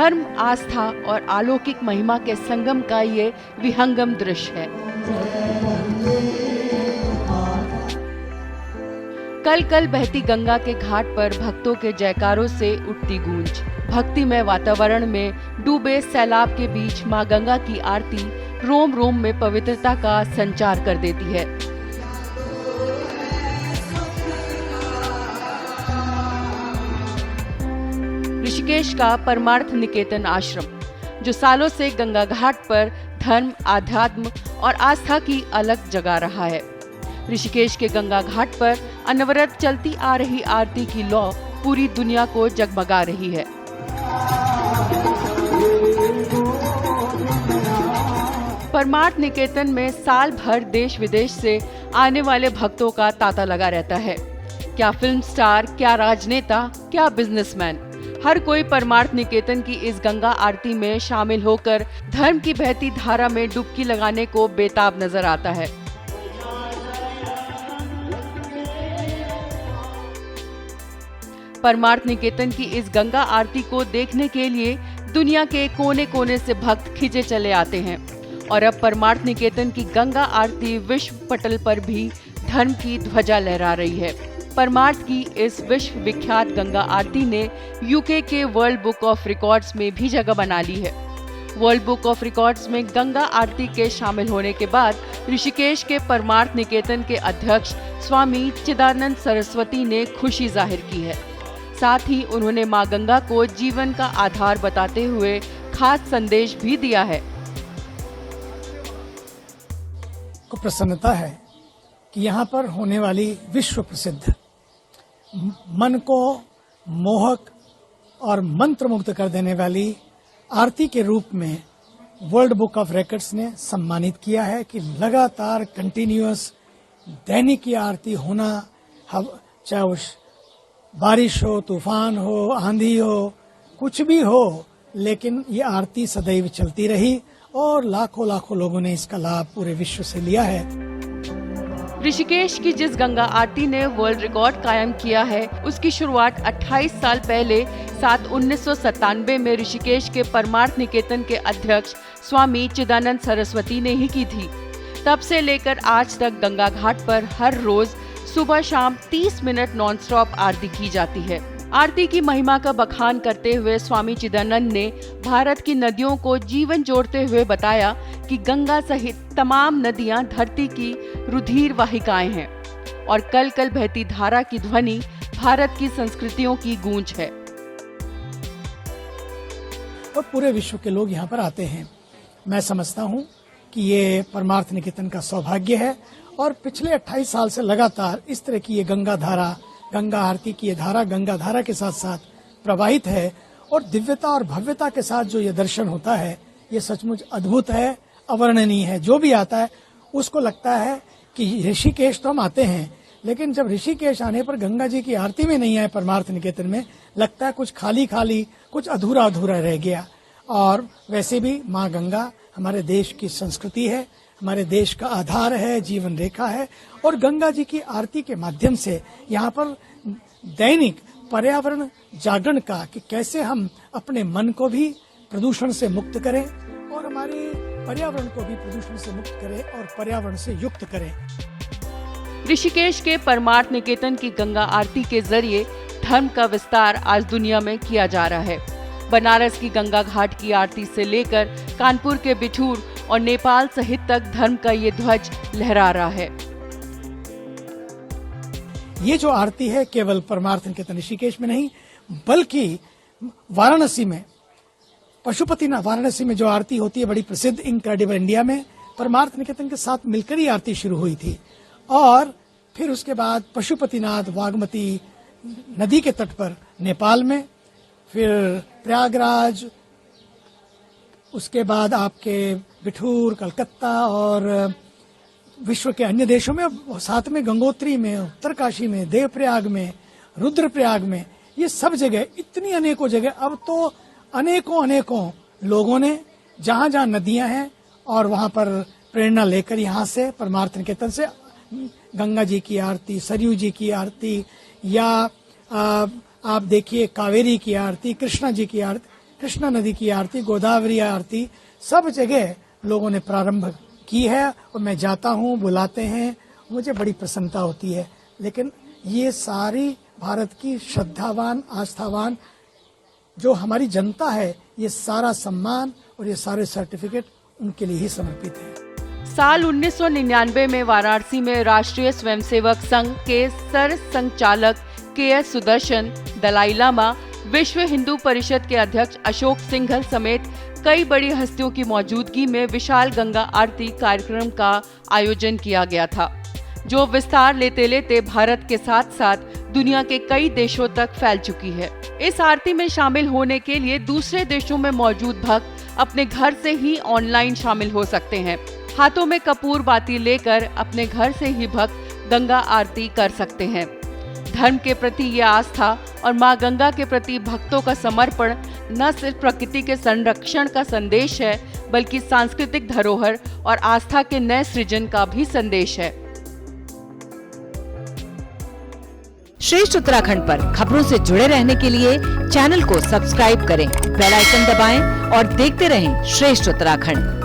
धर्म, आस्था और अलौकिक महिमा के संगम का ये विहंगम दृश्य है। कल कल बहती गंगा के घाट पर भक्तों के जयकारों से उठती गूंज। भक्तिमय वातावरण में डूबे सैलाब के बीच मां गंगा की आरती रोम रोम में पवित्रता का संचार कर देती है। ऋषिकेश का परमार्थ निकेतन आश्रम, जो सालों से गंगा घाट पर धर्म, आध्यात्म और आस्था की अलग जगा रहा है। ऋषिकेश के गंगा घाट पर अनवरत चलती आ रही आरती की लौ पूरी दुनिया को जगमगा रही है। परमार्थ निकेतन में साल भर देश विदेश से आने वाले भक्तों का तांता लगा रहता है। क्या फिल्म स्टार, क्या राजनेता, क्या बिजनेसमैन, हर कोई परमार्थ निकेतन की इस गंगा आरती में शामिल होकर धर्म की बहती धारा में डुबकी लगाने को बेताब नजर आता है। परमार्थ निकेतन की इस गंगा आरती को देखने के लिए दुनिया के कोने कोने से भक्त खिंचे चले आते हैं और अब परमार्थ निकेतन की गंगा आरती विश्व पटल पर भी धर्म की ध्वजा लहरा रही है। परमार्थ की इस विश्व विख्यात गंगा आरती ने यूके के वर्ल्ड बुक ऑफ रिकॉर्ड्स में भी जगह बना ली है। वर्ल्ड बुक ऑफ रिकॉर्ड्स में गंगा आरती के शामिल होने के बाद ऋषिकेश के परमार्थ निकेतन के अध्यक्ष स्वामी चिदानंद सरस्वती ने खुशी जाहिर की है। साथ ही उन्होंने मां गंगा को जीवन का आधार बताते हुए खास संदेश भी दिया है। को प्रसन्नता है कि यहाँ पर होने वाली विश्व प्रसिद्ध, मन को मोहक और मंत्र मुग्ध कर देने वाली आरती के रूप में वर्ल्ड बुक ऑफ रिकॉर्ड्स ने सम्मानित किया है कि लगातार कंटिन्यूअस दैनिक ये आरती होना, चाहे उस बारिश हो, तूफान हो, आंधी हो, कुछ भी हो, लेकिन ये आरती सदैव चलती रही और लाखों लाखों लोगों ने इसका लाभ पूरे विश्व से लिया है। ऋषिकेश की जिस गंगा आरती ने वर्ल्ड रिकॉर्ड कायम किया है, उसकी शुरुआत 28 साल पहले 1997 में ऋषिकेश के परमार्थ निकेतन के अध्यक्ष स्वामी चिदानंद सरस्वती ने ही की थी। तब से लेकर आज तक गंगा घाट पर हर रोज सुबह शाम 30 मिनट नॉनस्टॉप आरती की जाती है। आरती की महिमा का बखान करते हुए स्वामी चिदानंद ने भारत की नदियों को जीवन जोड़ते हुए बताया कि गंगा सहित तमाम नदियां धरती की रुधिर वाहिकाएं हैं और कल कल बहती धारा की ध्वनि भारत की संस्कृतियों की गूंज है। और पूरे विश्व के लोग यहाँ पर आते हैं। मैं समझता हूँ कि ये परमार्थ निकेतन का सौभाग्य है और पिछले 28 साल से लगातार इस तरह की ये गंगा धारा, गंगा आरती की ये धारा गंगा धारा के साथ साथ प्रवाहित है और दिव्यता और भव्यता के साथ जो ये दर्शन होता है, ये सचमुच अद्भुत है, अवर्णनीय है। जो भी आता है उसको लगता है कि ऋषिकेश तो हम आते हैं, लेकिन जब ऋषिकेश आने पर गंगा जी की आरती में नहीं आए परमार्थ निकेतन में, लगता है कुछ खाली खाली, कुछ अधूरा अधूरा रह गया। और वैसे भी माँ गंगा हमारे देश की संस्कृति है, हमारे देश का आधार है, जीवन रेखा है और गंगा जी की आरती के माध्यम से यहाँ पर दैनिक पर्यावरण जागरण का कि कैसे हम अपने मन को भी प्रदूषण से मुक्त करें और हमारे पर्यावरण को भी प्रदूषण से मुक्त करें और पर्यावरण से युक्त करें। ऋषिकेश के परमार्थ निकेतन की गंगा आरती के जरिए धर्म का विस्तार आज दुनिया में किया जा रहा है। बनारस की गंगा घाट की आरती से लेकर कानपुर के बिठूर और नेपाल सहित तक धर्म का ये ध्वज लहरा रहा है। ये जो आरती है केवल परमार्थ निकेतन ऋषिकेश में नहीं, बल्कि वाराणसी में, पशुपतिनाथ वाराणसी में जो आरती होती है बड़ी प्रसिद्ध इनक्रेडिबल इंडिया में, परमार्थ निकेतन के साथ मिलकर ही आरती शुरू हुई थी और फिर उसके बाद पशुपतिनाथ वागमती नदी के तट पर नेपाल में, फिर प्रयागराज, उसके बाद आपके बिठूर, कलकत्ता और विश्व के अन्य देशों में, साथ में गंगोत्री में, उत्तरकाशी में, देवप्रयाग में, रुद्रप्रयाग में, ये सब जगह, इतनी अनेकों जगह, अब तो अनेकों लोगों ने जहां जहां नदियां हैं और वहां पर प्रेरणा लेकर यहाँ से परमार्थ निकेतन से गंगा जी की आरती, सरयू जी की आरती या आप देखिए कावेरी की आरती, कृष्णा जी की आरती, कृष्णा नदी की आरती, गोदावरी आरती सब जगह लोगों ने प्रारंभ की है और मैं जाता हूँ, बुलाते हैं, मुझे बड़ी प्रसन्नता होती है। लेकिन ये सारी भारत की श्रद्धावान, आस्थावान जो हमारी जनता है, ये सारा सम्मान और ये सारे सर्टिफिकेट उनके लिए ही समर्पित है। साल 1999 में वाराणसी में राष्ट्रीय स्वयंसेवक संघ के सर संचालक के.एस. सुदर्शन, दलाई लामा, विश्व हिंदू परिषद के अध्यक्ष अशोक सिंघल समेत कई बड़ी हस्तियों की मौजूदगी में विशाल गंगा आरती कार्यक्रम का आयोजन किया गया था, जो विस्तार लेते लेते भारत के साथ साथ दुनिया के कई देशों तक फैल चुकी है। इस आरती में शामिल होने के लिए दूसरे देशों में मौजूद भक्त अपने घर से ही ऑनलाइन शामिल हो सकते हैं। हाथों में कपूर बाती लेकर अपने घर से ही भक्त गंगा आरती कर सकते हैं। धर्म के प्रति ये आस्था और मां गंगा के प्रति भक्तों का समर्पण न सिर्फ प्रकृति के संरक्षण का संदेश है, बल्कि सांस्कृतिक धरोहर और आस्था के नए सृजन का भी संदेश है। श्रेष्ठ उत्तराखंड पर खबरों से जुड़े रहने के लिए चैनल को सब्सक्राइब करें, बेल आइकन दबाएं और देखते रहें श्रेष्ठ उत्तराखंड।